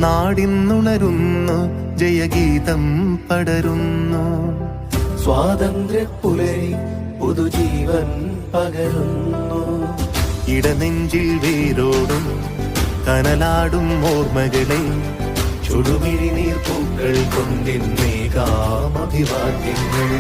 നാടിന്നുണരുന്നു, ജയഗീതം പടരുന്നു. സ്വാതന്ത്ര്യപ്പുലരി പുതുജീവൻ പകരുന്നു. ഇടനെഞ്ചിൽ വേരോടും കനലാടും ഓർമ്മകളെ ചുടുമിഴി നീർപ്പൂക്കൾ കൊണ്ടിന്നേകാം അഭിവാദ്യങ്ങൾ.